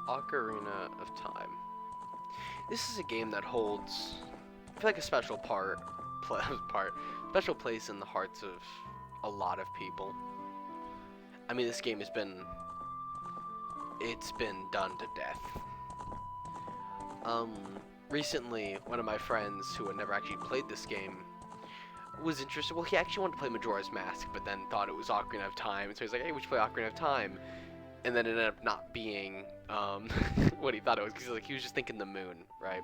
Ocarina of Time. This is a game that holds, I feel like, a special special place in the hearts of a lot of people. I mean, this game it's been done to death. Um, Recently, one of my friends who had never actually played this game was interested. Well, he actually wanted to play Majora's Mask, but then thought it was Ocarina of Time, so he's like, "Hey, we should play Ocarina of Time." And then it ended up not being what he thought it was, because he was just thinking the moon, right?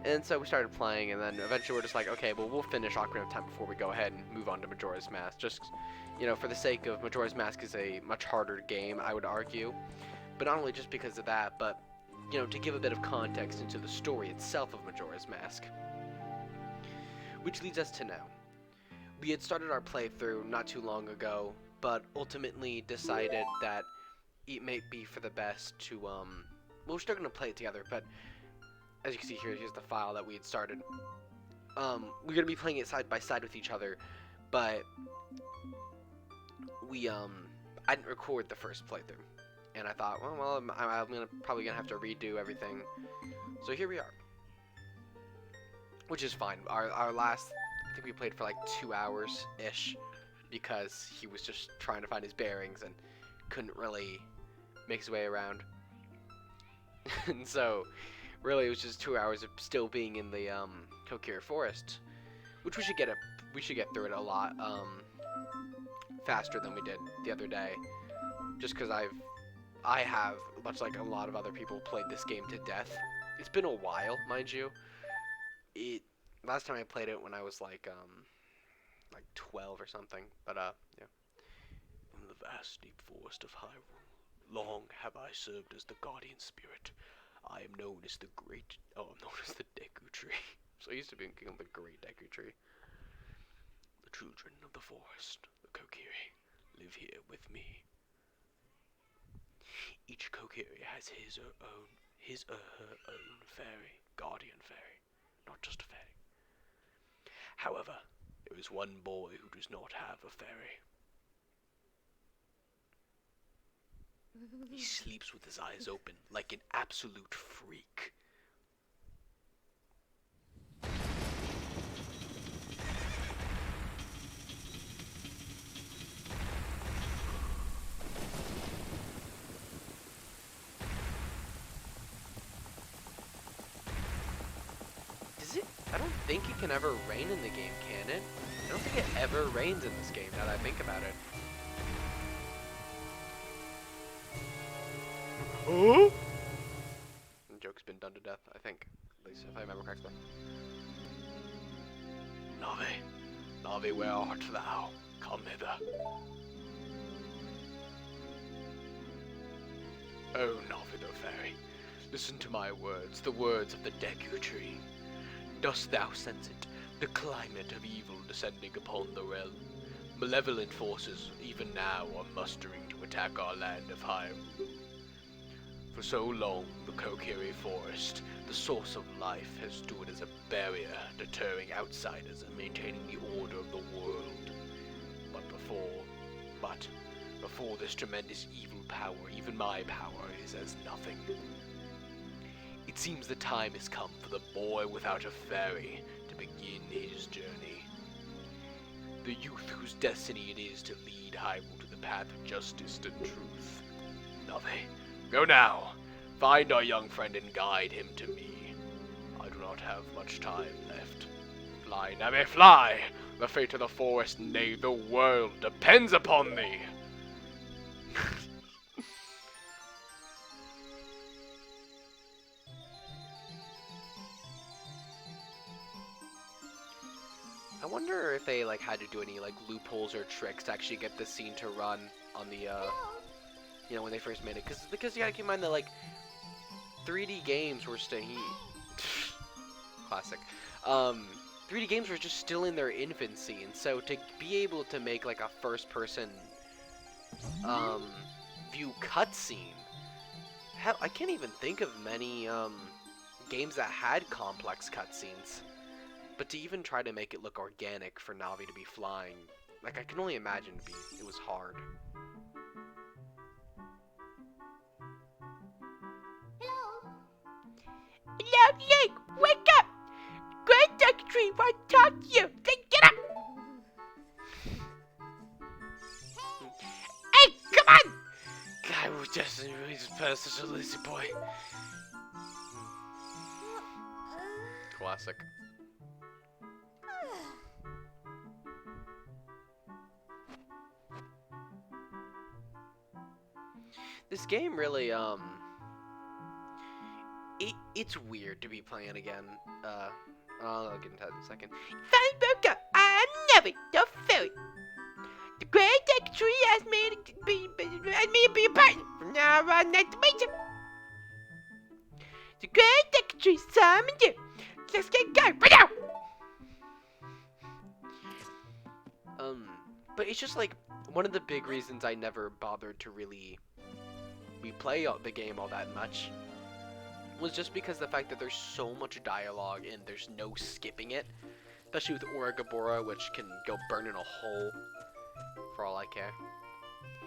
And so we started playing, and then eventually we're just like, okay, well, we'll finish Ocarina of Time before we go ahead and move on to Majora's Mask. Just, for the sake of Majora's Mask is a much harder game, I would argue. But not only just because of that, but, to give a bit of context into the story itself of Majora's Mask. Which leads us to now. We had started our playthrough not too long ago, but ultimately decided that it may be for the best to, well, we're still going to play it together, but as you can see here, here's the file that we had started. We're going to be playing it side by side with each other, but I didn't record the first playthrough. And I thought, well, I'm probably gonna have to redo everything. So here we are, which is fine. Our last, I think we played for like 2 hours ish, because he was just trying to find his bearings and couldn't really make his way around. And so, really, it was just 2 hours of still being in the Kokiri Forest, which we should get through it a lot faster than we did the other day, just because I have, much like a lot of other people, played this game to death. It's been a while, mind you. Last time I played it when I was like 12 or something. But yeah. In the vast deep forest of Hyrule, long have I served as the guardian spirit. I am known as the I'm known as the Deku Tree. So I used to be called the Great Deku Tree. The children of the forest, the Kokiri, live here with me. Each Kokiri has his or her own fairy, guardian fairy, not just a fairy. However, there is one boy who does not have a fairy. He sleeps with his eyes open, like an absolute freak. I don't think it can ever rain in the game, can it? I don't think it ever rains in this game, now that I think about it. Huh? The joke's been done to death, I think. At least if I remember correctly. Navi, where art thou? Come hither. Oh, Navi the fairy, listen to my words, the words of the Deku Tree. Dost thou sense it, the climate of evil descending upon the realm? Malevolent forces even now are mustering to attack our land of Hyrule. For so long, the Kokiri Forest, the source of life, has stood as a barrier deterring outsiders and maintaining the order of the world. But before this tremendous evil power, even my power is as nothing. It seems the time has come for the boy without a fairy to begin his journey. The youth whose destiny it is to lead Hyrule to the path of justice and truth. Navi, go now. Find our young friend and guide him to me. I do not have much time left. Fly, Navi, fly! The fate of the forest, nay, the world, depends upon thee! I wonder if they had to do any loopholes or tricks to actually get this scene to run on the when they first made it, because you gotta keep in mind that 3D games were still classic. 3D games were just still in their infancy, and so to be able to make a first-person view cutscene, hell, I can't even think of many games that had complex cutscenes. But to even try to make it look organic for Navi to be flying, I can only imagine it was hard. Link, wake up! Great Duck Tree wants to talk to you. Then get up! Hey, come on! God, we just passed such a lazy boy. Classic. This game really, it's weird to be playing again. I'll get into that in a second. Fine, Boca, I'm never the food. The Great Duck Tree has made me be a partner. From now on, nice to meet you. The Great Duck Tree summoned you. Let's get going right now. But it's just like one of the big reasons I never bothered to really replay the game all that much was just because the fact that there's so much dialogue and there's no skipping it, especially with Oragabora, which can go burn in a hole for all I care.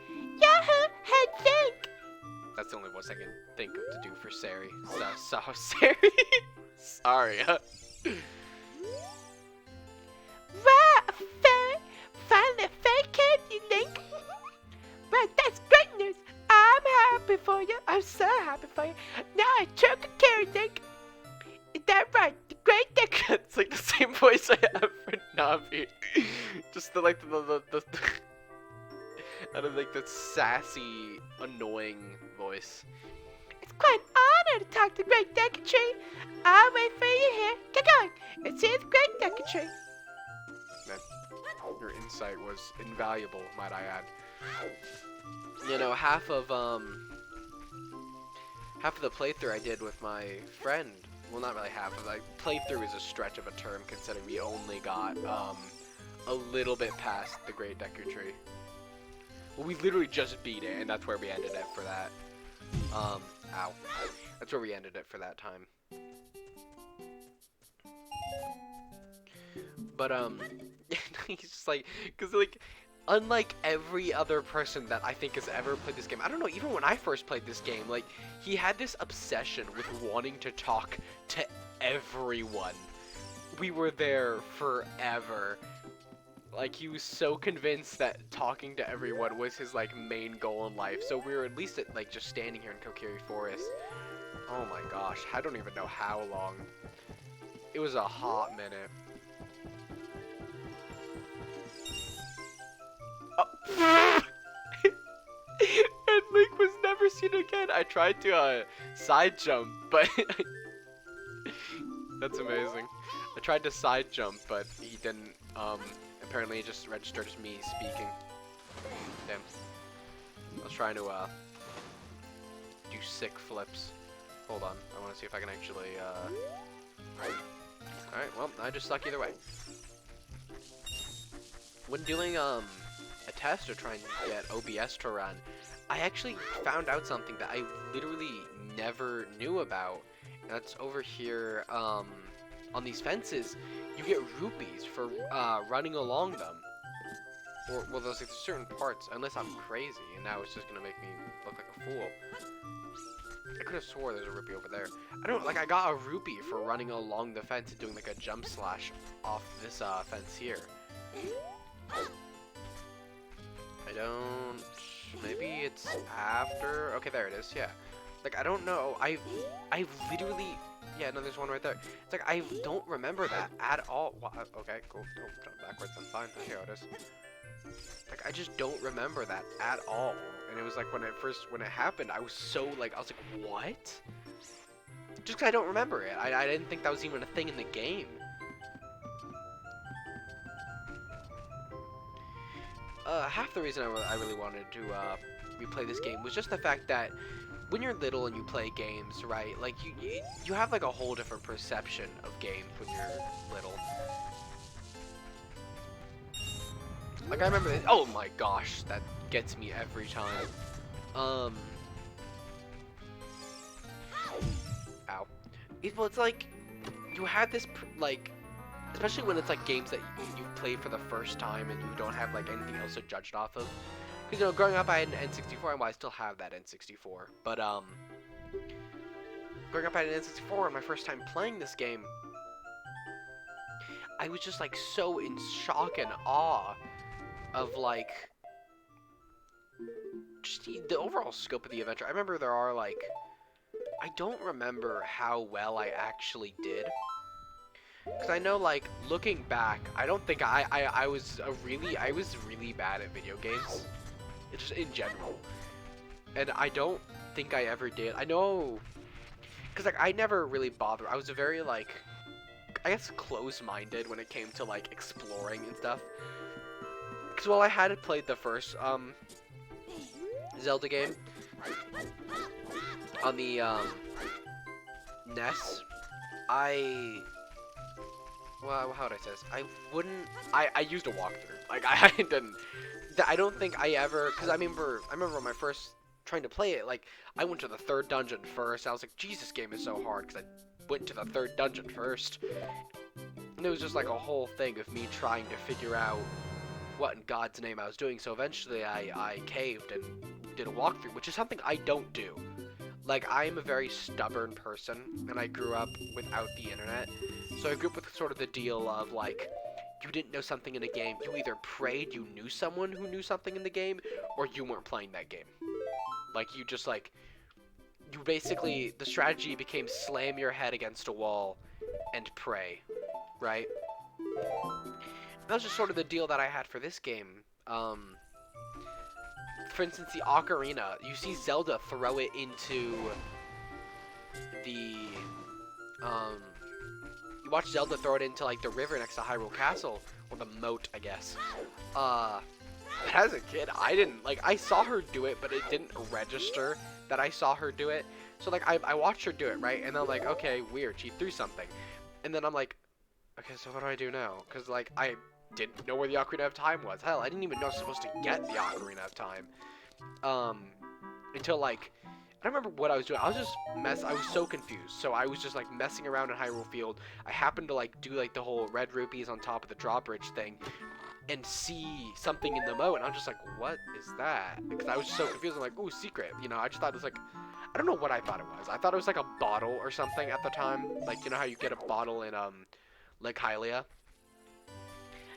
Yahoo! Head think! That's the only voice I can think of to do for Sari. So Sari. Sorry. Finally fake you think? Well, that's great news. I'm happy for you. I'm so happy for you. Now I took a care of Nick. Is that right? The Great Duck. It's like the same voice I have for Navi. Just the I don't like that sassy, annoying voice. It's quite an honor to talk to the Great Duck Tree. I'll wait for you here. Get going. It's here, the Great Duck Tree. Man, your insight was invaluable, might I add. You know, half of the playthrough I did with my friend. Well, not really half of it. Playthrough is a stretch of a term, considering we only got a little bit past the Great Decker Tree. Well, we literally just beat it, and that's where we ended it for that. Ow. That's where we ended it for that time. But he's just like, cause like, unlike every other person that I think has ever played this game, I don't know, even when I first played this game, like, he had this obsession with wanting to talk to everyone. We were there forever. Like, he was so convinced that talking to everyone was his, like, main goal in life. So we were at least, like, just standing here in Kokiri Forest. Oh my gosh, I don't even know how long. It was a hot minute. Oh. And Link was never seen again. I tried to side jump, but that's amazing. I tried to side jump, but he didn't. Apparently, it just registered as me speaking. Damn. I was trying to do sick flips. Hold on, I want to see if I can actually. All right. Well, I just suck either way. When doing a test or trying to get OBS to run, I actually found out something that I literally never knew about. And that's over here on these fences, you get rupees for running along them. Or, well, there's like certain parts, unless I'm crazy, and now it's just gonna make me look like a fool. I could have swore there's a rupee over there. I don't, like, I got a rupee for running along the fence and doing like a jump slash off this fence here. I don't, maybe it's after, okay, there it is, yeah. Like, I don't know, I literally, yeah, no, there's one right there. It's like, I don't remember that at all. Okay, cool, don't jump backwards, I'm fine, here it is. Like, I just don't remember that at all. And it was like, when it happened, I was so, like, I was like, what? Just 'cause I don't remember it. I didn't think that was even a thing in the game. Half the reason I really wanted to replay this game was just the fact that when you're little and you play games, right, like you have like a whole different perception of games when you're little. Like, I remember this, oh my gosh, that gets me every time. Ow. Well, it's like, you have this, like, especially when it's like games that you've played for the first time and you don't have like anything else to judge it off of. Because, you know, growing up I had an N64, and well, I still have that N64, but growing up, I had an N64, and my first time playing this game, I was just like so in shock and awe of like just the overall scope of the adventure. I remember there are like, I don't remember how well I actually did. Because I know, like, looking back, I don't think I was really bad at video games. It's just in general. And I don't think I ever did. I know, because, like, I never really bothered. I was a very, like, I guess close-minded when it came to, like, exploring and stuff. Because while I had played the first, Zelda game on the, NES, well, how would I say this? I used a walkthrough. Like, I didn't, I don't think I ever, because I remember when I first trying to play it, like, I went to the third dungeon first. I was like, Jesus, this game is so hard, because I went to the third dungeon first. And it was just like a whole thing of me trying to figure out what in God's name I was doing. So eventually I caved and did a walkthrough, which is something I don't do. Like, I'm a very stubborn person, and I grew up without the internet. So I grew up with sort of the deal of, like, you didn't know something in a game, you either prayed you knew someone who knew something in the game, or you weren't playing that game. Like, you just, like, you basically, the strategy became slam your head against a wall and pray, right? That was just sort of the deal that I had for this game. For instance, the Ocarina, you see Zelda throw it into the, you watch Zelda throw it into, like, the river next to Hyrule Castle, or the moat, I guess. But as a kid, I didn't, like, I saw her do it, but it didn't register that I saw her do it. So, like, I watched her do it, right? And then I'm like, okay, weird, she threw something. And then I'm like, okay, so what do I do now? Because, like, I didn't know where the Ocarina of Time was. Hell, I didn't even know I was supposed to get the Ocarina of Time. Until, like, I don't remember what I was doing. I was so confused. So I was just, like, messing around in Hyrule Field. I happened to, like, do, like, the whole red rupees on top of the drawbridge thing and see something in the moat, and I'm just like, what is that? Because I was just so confused. I'm like, ooh, secret. You know, I just thought it was, like, I don't know what I thought it was. I thought it was, like, a bottle or something at the time. Like, you know how you get a bottle in, Lake Hylia?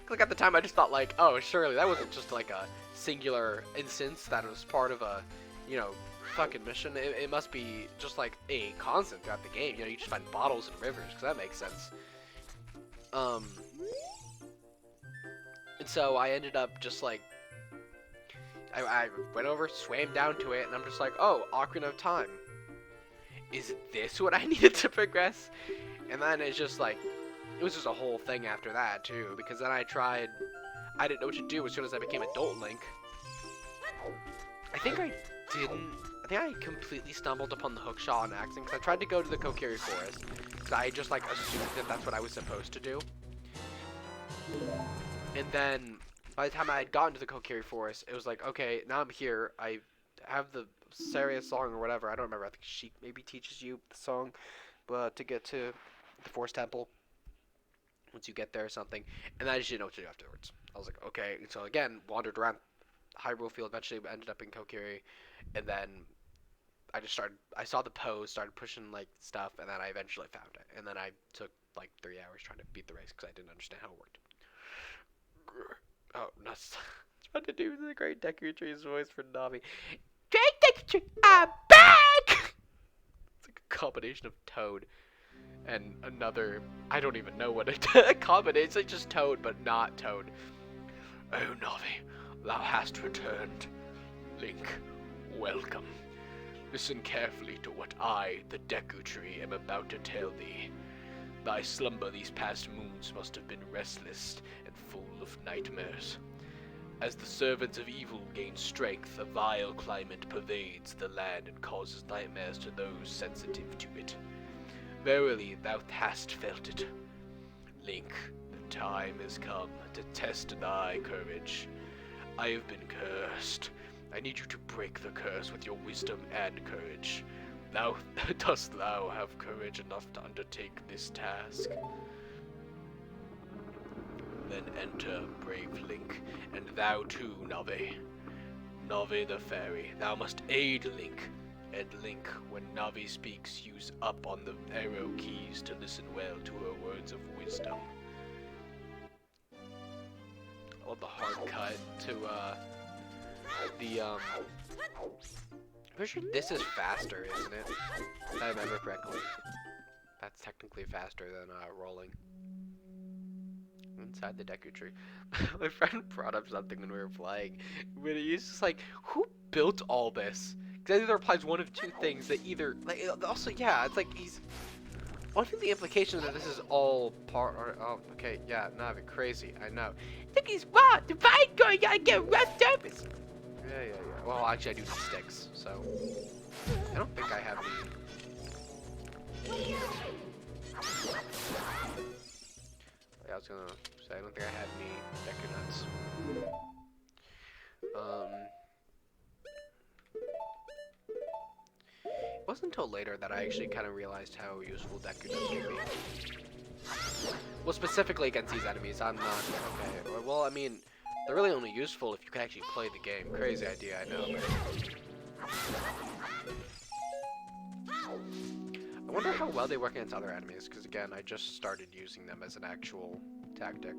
Like, at the time, I just thought, like, oh, surely that wasn't just, like, a singular instance that was part of a, you know, fucking mission. It must be just, like, a constant throughout the game. You know, you just find bottles in rivers, because that makes sense. And so I ended up just, like, I went over, swam down to it, and I'm just like, oh, Ocarina of Time. Is this what I needed to progress? And then it's just, like, it was just a whole thing after that, too, because then I didn't know what to do as soon as I became Adult Link. I think I completely stumbled upon the hookshot on accident, because I tried to go to the Kokiri Forest, because I just, like, assumed that that's what I was supposed to do. And then, by the time I had gotten to the Kokiri Forest, it was like, okay, now I'm here, I have the Saria song or whatever, I don't remember, I think she maybe teaches you the song, but to get to the Forest Temple. Once you get there or something, and I just didn't know what to do afterwards. I was like, okay, so again, wandered around Hyrule Field, eventually ended up in Kokiri, and then I saw the pose, started pushing, like, stuff, and then I eventually found it, and then I took, like, 3 hours trying to beat the race, because I didn't understand how it worked. Oh, nuts. Trying to do the Great Deku Tree's voice for Navi. Great Deku Tree, I'm back! It's like a combination of Toad and another, I don't even know what a combination. It's like just Toad, but not Toad. Oh, Navi, thou hast returned. Link, welcome. Listen carefully to what I, the Deku Tree, am about to tell thee. Thy slumber these past moons must have been restless and full of nightmares. As the servants of evil gain strength, a vile climate pervades the land and causes nightmares to those sensitive to it. Verily, thou hast felt it. Link, the time has come to test thy courage. I have been cursed. I need you to break the curse with your wisdom and courage. Dost thou have courage enough to undertake this task? Then enter, brave Link, and thou too, Navi. Navi the fairy, thou must aid Link. And Link, when Navi speaks, use up on the arrow keys to listen well to her words of wisdom. I love the hard cut to pretty sure this is faster, isn't it? If I remember correctly. That's technically faster than rolling. Inside the Deku Tree. My friend brought up something when we were playing. When he was just like, who built all this? Because that either applies one of two things. That either, like, also, yeah, it's like he's... I think the implication that this is all part, or, oh, okay, yeah, not even crazy, I know. I think he's what? The fight going, gotta get roughed up. Yeah. Well, actually, I do need sticks, so I don't think I have any. Yeah, I was gonna say I don't think I had any Deku Nuts. It wasn't until later that I actually kind of realized how useful Deku Nuts can be. Well, specifically against these enemies, I'm not okay. Well, I mean, they're really only useful if you can actually play the game. Crazy idea, I know. I wonder how well they work against other enemies, because again, I just started using them as an actual tactic.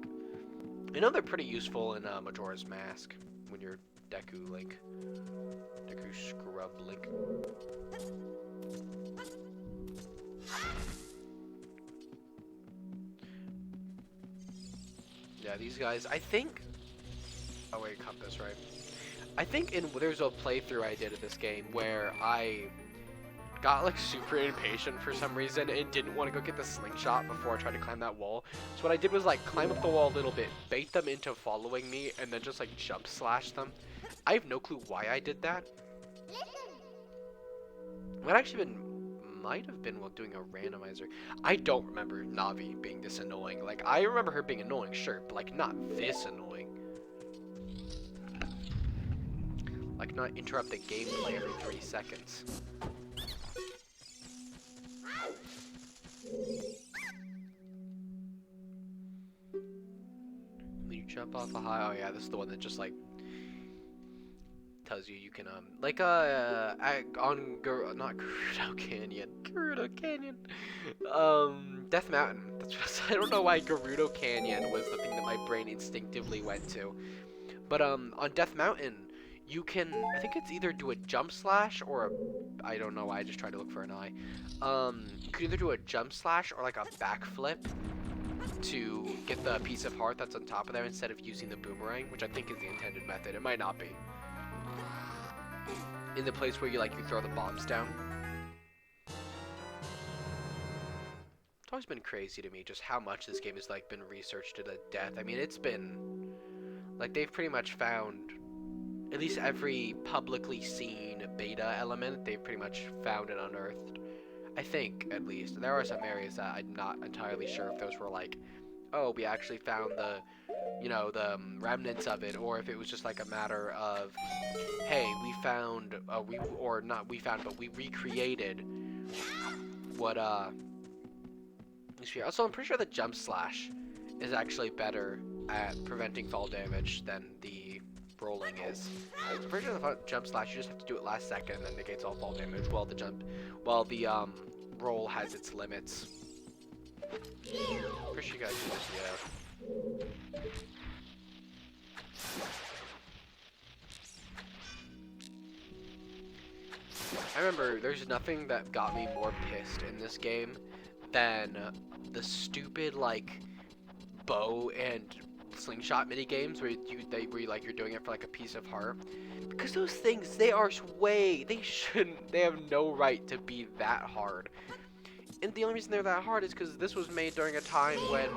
I know they're pretty useful in Majora's Mask, when you're Deku Link. Deku Scrub Link. Yeah, these guys, I think... Oh wait, compass, right? I think there's a playthrough I did of this game where I got like super impatient for some reason and didn't want to go get the slingshot before I tried to climb that wall. So what I did was like climb up the wall a little bit, bait them into following me, and then just like jump slash them. I have no clue why I did that. Might have been while doing a randomizer. I don't remember Navi being this annoying. Like, I remember her being annoying, sure, but like not this annoying. Like, not interrupt the gameplay every 3 seconds. When you jump off a high, oh yeah, this is the one that just like tells you can on not Gerudo Canyon, Death Mountain. That's what I don't know why Gerudo Canyon was the thing that my brain instinctively went to, but on Death Mountain. You can, I think it's either do a jump slash or I don't know why I just tried to look for an eye. You can either do a jump slash or like a backflip to get the piece of heart that's on top of there instead of using the boomerang, which I think is the intended method. It might not be. In the place where you throw the bombs down. It's always been crazy to me just how much this game has been researched to the death. I mean, it's been they've pretty much found at least every publicly seen beta element, they've pretty much found and unearthed. I think, at least. There are some areas that I'm not entirely sure if those were oh, we actually found the remnants of it, or if it was just a matter of, hey, we found, we recreated what, also, I'm pretty sure the jump slash is actually better at preventing fall damage than the rolling is. I'm pretty sure the jump slash, you just have to do it last second and then negates all fall damage, while the roll has its limits. Pretty sure you guys do this, yeah. I remember there's nothing that got me more pissed in this game than the stupid bow and slingshot mini games where you're doing it for a piece of heart, because those things, they have no right to be that hard. And the only reason they're that hard is because this was made during a time when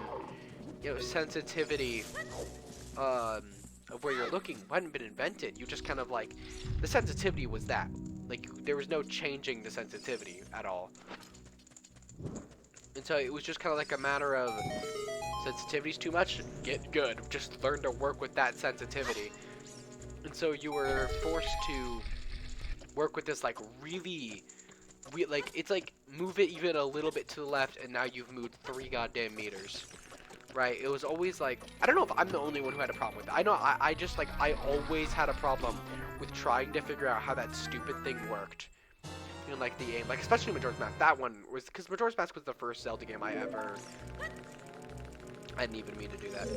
sensitivity of where you're looking hadn't been invented. You just kind of the sensitivity was that there was no changing the sensitivity at all, and so it was just kind of a matter of sensitivity's too much, get good. Just learn to work with that sensitivity. And so you were forced to work with this really it's move it even a little bit to the left and now you've moved 3 goddamn meters. Right? It was always I don't know if I'm the only one who had a problem with it. I know I always had a problem with trying to figure out how that stupid thing worked. in like the aim, like especially Majora's Mask. That one was because Majora's Mask was the first Zelda game I ever. I didn't even mean to do that.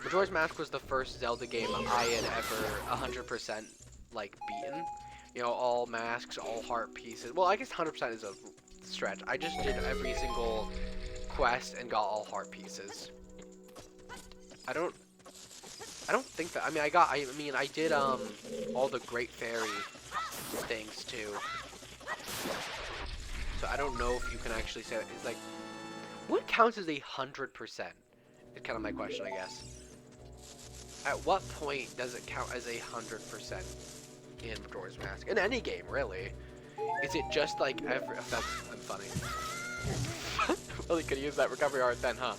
Majora's Mask was the first Zelda game I had ever 100% like beaten. You know, all masks, all heart pieces. Well, I guess 100% is a stretch. I just did every single quest and got all heart pieces. I don't think that. I mean, I did all the Great Fairy things too. So I don't know if you can actually say that. It's like, what counts as 100%? It's kind of my question, I guess. At what point does it count as 100% in Majora's Mask? In any game, really. Is it just like every? I'm funny. Really could use that recovery art then, huh?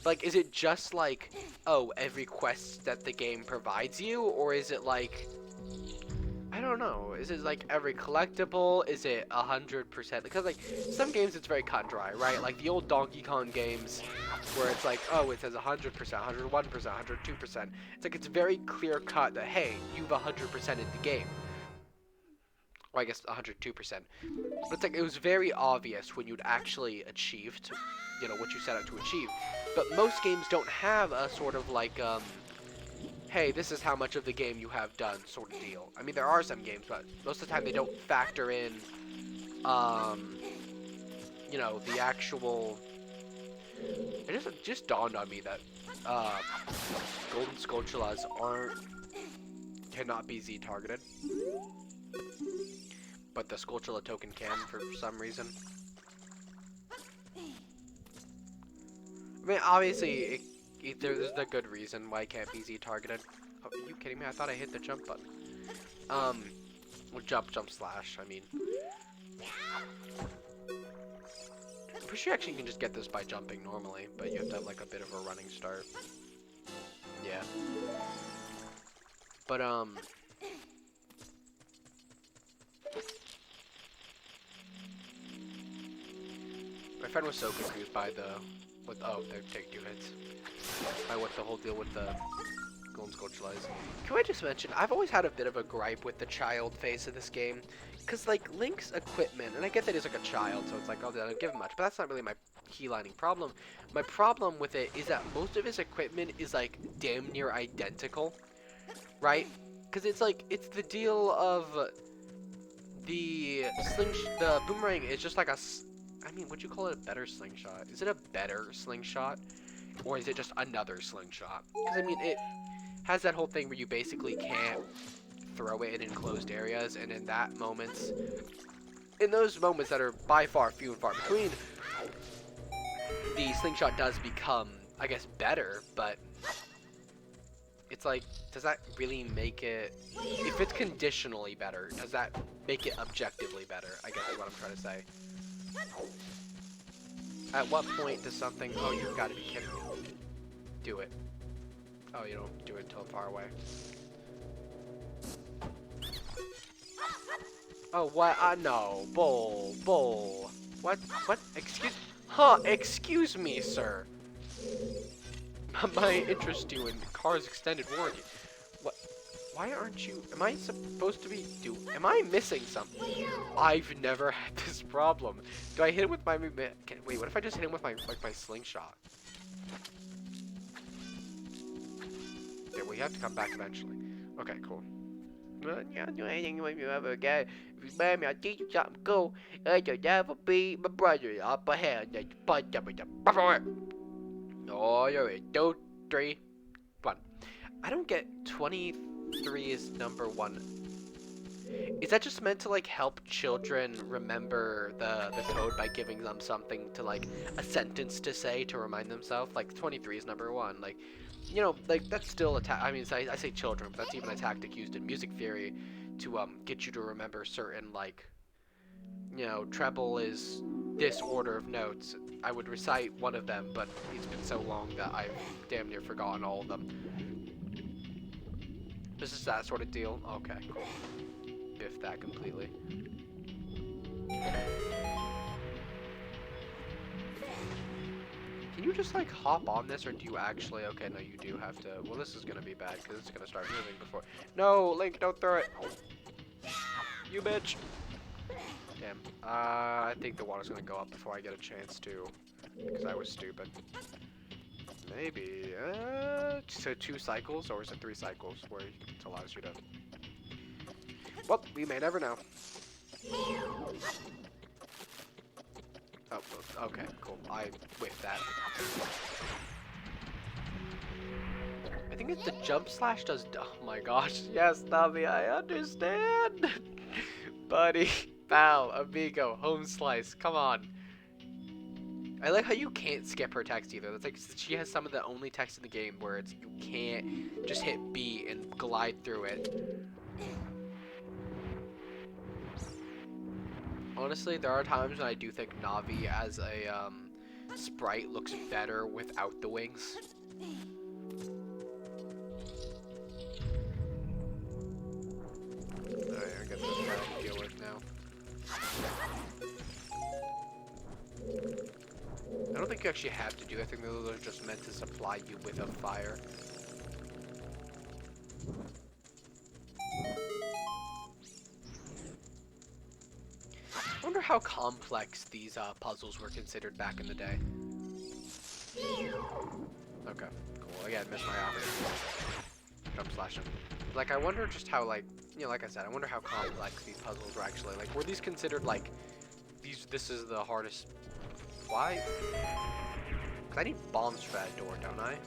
Like, is it just like, oh, every quest that the game provides you, or is it like, I don't know, is it like every collectible? Is it 100%? Because like, some games it's very cut and dry, right? Like the old Donkey Kong games, where it's like, oh, it says 100%, 101%, 102%. It's like, it's very clear cut that, hey, you've 100%ed the game. Or I guess 102%. But it's like, it was very obvious when you'd actually achieved, you know, what you set out to achieve. But most games don't have a sort of like, hey, this is how much of the game you have done sort of deal. I mean, there are some games, but most of the time they don't factor in, you know, the actual... It just dawned on me that, golden Skulltulas cannot be Z-targeted. But the Skulltula token can for some reason. I mean, obviously, there's a good reason why it can't be Z-targeted. Oh, are you kidding me? I thought I hit the jump button. Well, jump, slash, I mean. I'm pretty sure actually you can just get this by jumping normally, but you have to have, like, a bit of a running start. Yeah. But, my friend was so confused by they take 2 hits. By what the whole deal with the Golden Skulltula is. Can I just mention, I've always had a bit of a gripe with the child phase of this game. Because, like, Link's equipment, and I get that he's like a child, so it's like, oh, they don't give him much, but that's not really my keylining problem. My problem with it is that most of his equipment is, like, damn near identical, right? Because it's like, it's the deal of the boomerang is just like a... I mean, would you call it a better slingshot? Is it a better slingshot? Or is it just another slingshot? Because, I mean, it has that whole thing where you basically can't throw it in enclosed areas, and in those moments that are by far few and far between, the slingshot does become, I guess, better, but it's like, does that really make it... If it's conditionally better, does that make it objectively better, I guess is what I'm trying to say. At what point does something... Oh, you've got to be kidding me. Do it. Oh, you don't do it until far away. Oh, what? No. Bull. What? Excuse me, sir. My interest due in the car's extended warranty. What? Why aren't you... Am I supposed to be... Am I missing something? I've never had this problem. Do I hit him with my... Wait, what if I just hit him with my slingshot? Okay, well, you have to come back eventually. Okay, cool. I'll do anything when you ever again. If you spare me, I'll teach you something cool. You'll never be my brother. Up ahead. Oh, you're in. 2, 3, 1. I don't get 23 is number 1. Is that just meant to, like, help children remember the code by giving them something to, like, a sentence to say to remind themselves? Like, 23 is number 1. Like, you know, like, that's still I mean, I say children, but that's even a tactic used in music theory to, get you to remember certain, like, you know, treble is this order of notes. I would recite one of them, but it's been so long that I've damn near forgotten all of them. This is that sort of deal? Okay, cool. Biff that completely. Can you just, like, hop on this, or do you actually... Okay, no, you do have to... Well, this is gonna be bad, because it's gonna start moving before... No, Link, don't throw it! You bitch! Damn. I think the water's gonna go up before I get a chance to. Because I was stupid. Maybe, so 2 cycles, or is it 3 cycles where it allows you to... Well, we may never know. Oh, okay, cool. I whiffed that. I think it's the jump slash does... Oh my gosh, yes, Navi, I understand! Buddy, pal, amigo, home slice, come on. I like how you can't skip her text either. That's like, she has some of the only text in the game where it's, you can't just hit B and glide through it. Honestly, there are times when I do think Navi as a sprite looks better without the wings. Alright, I guess that's what I have to deal with now. I don't think you actually have to do that. I think those are just meant to supply you with a fire. I wonder how complex these puzzles were considered back in the day. Okay, cool. Again, missed my opportunity. Jump slashing. Like, I wonder just how, like, you know, like I said, I wonder how complex these puzzles were actually. Like, were these considered, like, this is the hardest... Why? Because I need bombs for that door, don't I?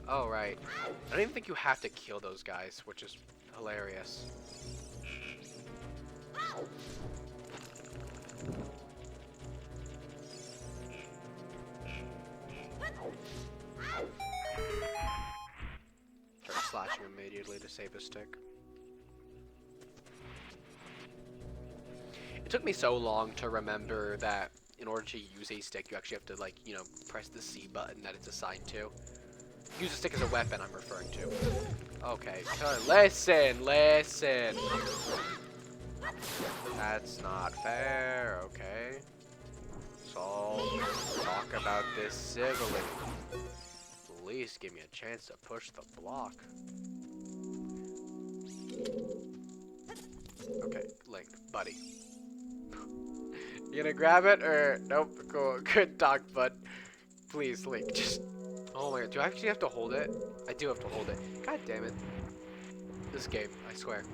Oh, right. I don't even think you have to kill those guys, which is hilarious. Start slashing immediately to save a stick. It took me so long to remember that in order to use a stick, you actually have to, like, you know, press the C button that it's assigned to. Use a stick as a weapon, I'm referring to. Okay, listen. That's not fair, okay? So I'll talk about this civilly. At least give me a chance to push the block. Okay, Link, buddy. You gonna grab it or nope? Cool. Good talk, bud. Please, Link, just. Oh my god, do I actually have to hold it? I do have to hold it. God damn it. This game, I swear,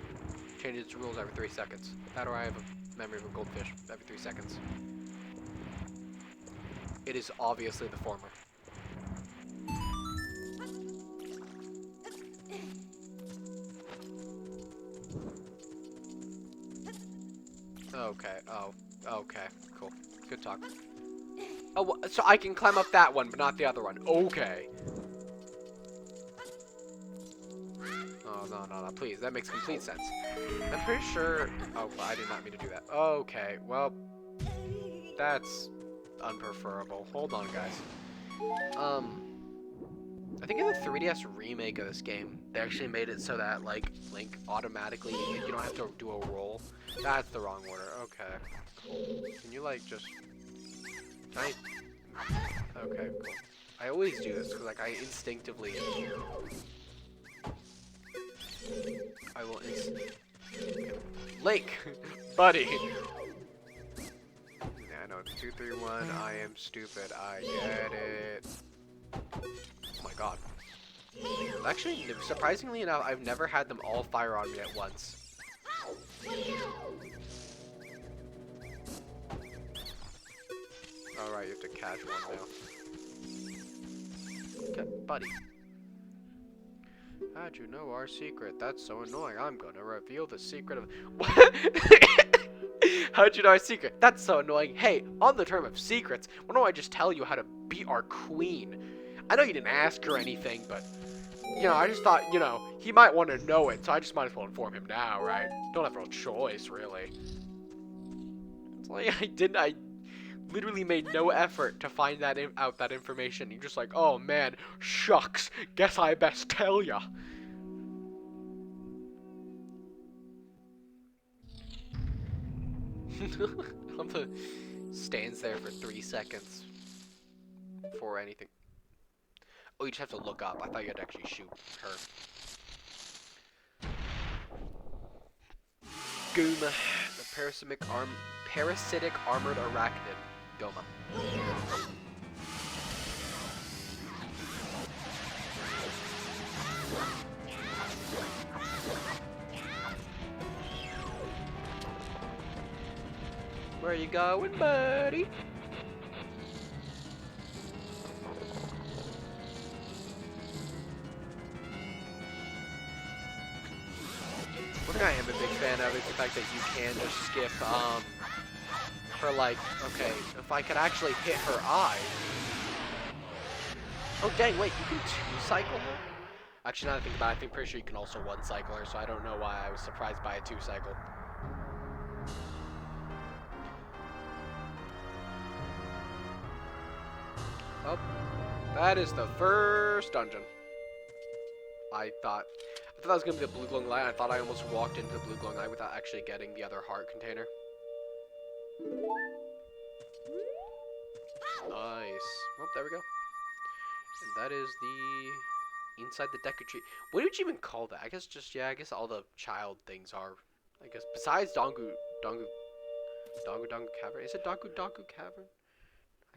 changes its rules every 3 seconds. That or I have a memory of a goldfish every 3 seconds. It is obviously the former. Okay, oh, okay, cool. Good talk. Oh, so I can climb up that one, but not the other one. Okay. Oh, no, please. That makes complete sense. I'm pretty sure... Oh, well, I did not mean to do that. Okay, well... That's unpreferable. Hold on, guys. I think in the 3DS remake of this game, they actually made it so that, like, Link automatically... You don't have to do a roll. That's the wrong order. Okay. Cool. Can you, like, just... Okay, cool. I always do this because, like, I instinctively... I will Link! Buddy! Yeah, no, it's 2, 3, 1. I am stupid. I get it. Oh my god. Actually, surprisingly enough, I've never had them all fire on me at once. Alright, you have to catch one now. Okay, buddy. How'd you know our secret? That's so annoying. I'm gonna reveal the secret of... What? How'd you know our secret? That's so annoying. Hey, on the term of secrets, why don't I just tell you how to beat our queen? I know you didn't ask her anything, but... You know, I just thought, you know, he might want to know it, so I just might as well inform him now, right? Don't have no choice, really. It's like, I literally made no effort to find out that information. You're just like, oh man, shucks, guess I best tell ya. Humpa stands there for 3 seconds before anything. Oh, you just have to look up. I thought you had to actually shoot her. Goma, the parasitic armored arachnid. Goma. Where you going, buddy? One thing I am a big fan of is the fact that you can just skip, for like, okay, if I could actually hit her eye. Oh dang, wait, you can two-cycle her? Actually, now that I think about it, I'm pretty sure you can also one-cycle her, so I don't know why I was surprised by a two-cycle. Oh, that is the first dungeon. I thought that was gonna be the blue glowing light. I thought I almost walked into the blue glowing light without actually getting the other heart container. Nice. Oh, there we go. And that is the inside the Deku tree. What would you even call that? I guess just I guess all the child things are. I guess besides Dongu Cavern. Is it Dongu Cavern?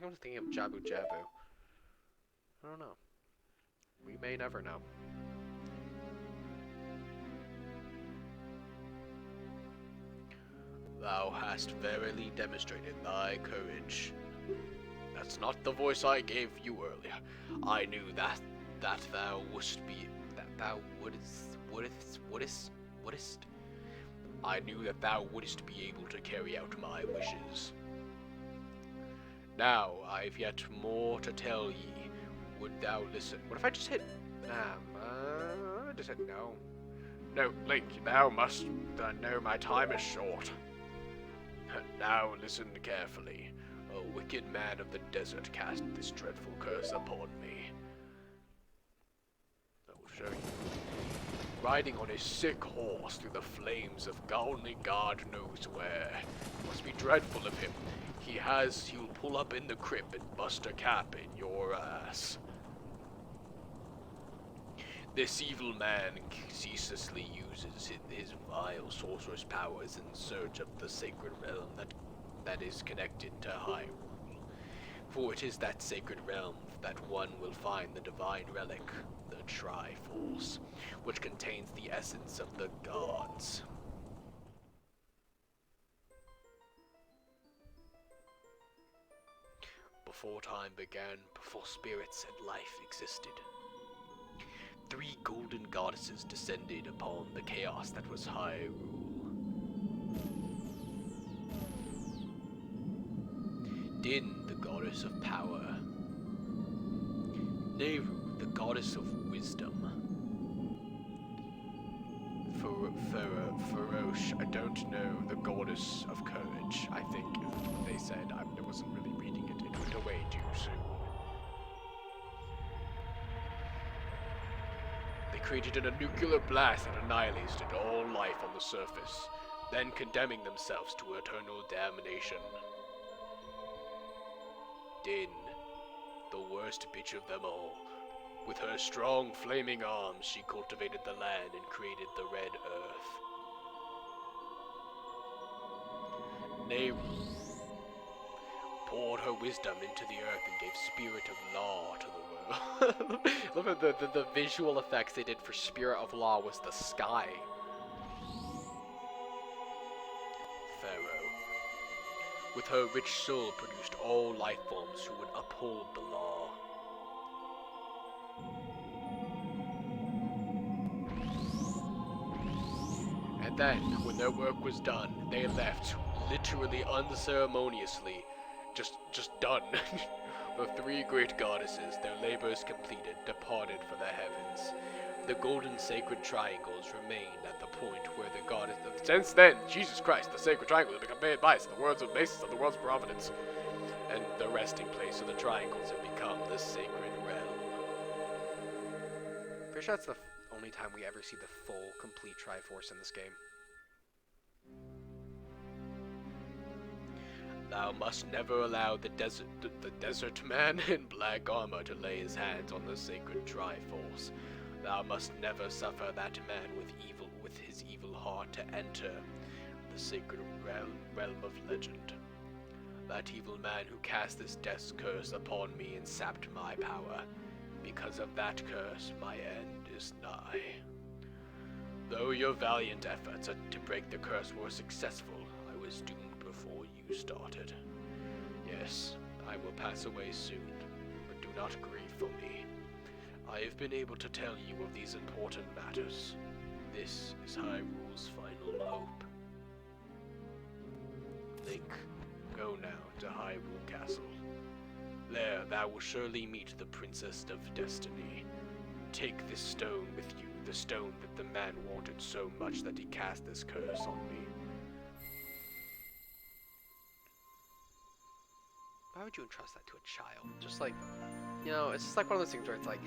I was thinking of Jabu Jabu. I don't know. We may never know. Thou hast verily demonstrated thy courage. That's not the voice I gave you earlier. I knew that thou wouldst. I knew that thou wouldst be able to carry out my wishes. Now I've yet more to tell ye. Would thou listen? What if I just hit? I just hit no. No, Link, thou must know my time is short. Now listen carefully. A wicked man of the desert cast this dreadful curse upon me. I will show you. Riding on a sick horse through the flames of only God knows where. Must be dreadful of him. He'll pull up in the crypt and bust a cap in your ass. This evil man ceaselessly uses his vile sorcerer's powers in search of the sacred realm that is connected to Hyrule. For it is that sacred realm that one will find the divine relic, the Triforce, which contains the essence of the gods. Before time began, before spirits and life existed, 3 golden goddesses descended upon the chaos that was Hyrule. Din, the goddess of power. Nehru, the goddess of wisdom. Farosh, I don't know, the goddess of courage, I think they said. I wasn't really reading it. It went away too soon. They created a nuclear blast that annihilated all life on the surface, then condemning themselves to eternal damnation. Din, the worst bitch of them all. With her strong, flaming arms, she cultivated the land and created the Red Earth. Nehru poured her wisdom into the earth and gave Spirit of Law to the world. Look at the visual effects they did for Spirit of Law was the sky. Pharaoh, with her rich soul, produced all life forms who would uphold the law. And then, when their work was done, they left, literally unceremoniously, just done. The 3 great goddesses, their labors completed, departed for the heavens. The golden sacred triangles remained at the point where the goddess... Since then, Jesus Christ, the sacred triangle has become made bias, the world's basis of the world's providence. And the resting place of the triangles have become the sacred realm. Pretty sure that's the only time we ever see the full, complete Triforce in this game. Thou must never allow the desert man in black armor to lay his hands on the sacred Triforce. Thou must never suffer that man with his evil heart to enter the sacred realm of legend. That evil man who cast this death's curse upon me and sapped my power. Because of that curse, my end is nigh. Though your valiant efforts to break the curse were successful, I was doomed before you started. Yes, I will pass away soon, but do not grieve for me. I have been able to tell you of these important matters. This is Hyrule's final hope. Link, go now to Hyrule Castle. There thou will surely meet the Princess of Destiny. Take this stone with you, the stone that the man wanted so much that he cast this curse on me. Why would you entrust that to a child? Just like, you know, it's just like one of those things where it's like,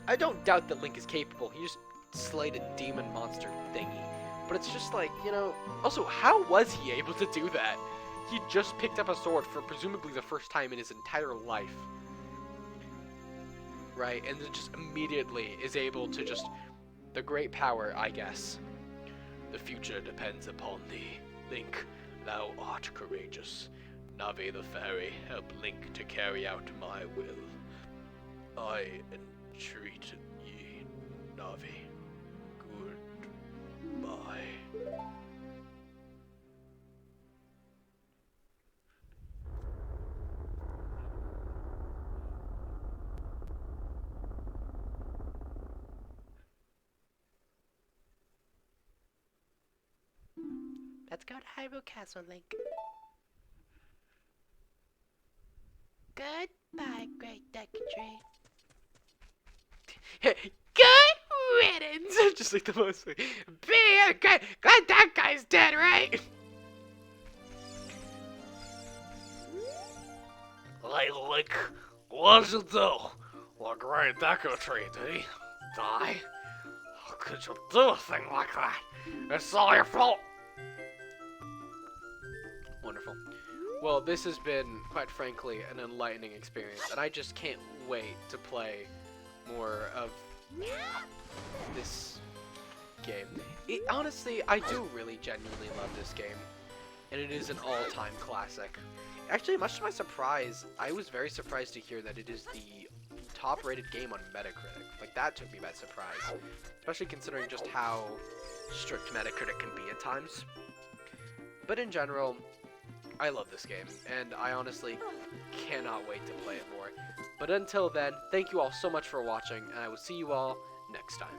I don't doubt that Link is capable. He just slayed a demon monster thingy. But it's just like, you know, also, how was he able to do that? He just picked up a sword for presumably the first time in his entire life. Right? And then just immediately is able to just, the great power, I guess. The future depends upon thee. Link, thou art courageous. Navi the fairy, help Link to carry out my will. I entreat ye, Navi. Goodbye. Let's go to Hyrule Castle, Link. Goodbye, great Deku Tree. Good riddance! Just like the most. Glad that guy's dead, right? Hey, Link, what'd you do? The great Deku Tree, did he die? How could you do a thing like that? It's all your fault. Wonderful. Well, this has been, quite frankly, an enlightening experience, and I just can't wait to play more of this game. Honestly, I do really genuinely love this game, and it is an all-time classic. Actually, much to my surprise, I was very surprised to hear that it is the top-rated game on Metacritic. Like, that took me by surprise, especially considering just how strict Metacritic can be at times. But in general, I love this game, and I honestly cannot wait to play it more. But until then, thank you all so much for watching, and I will see you all next time.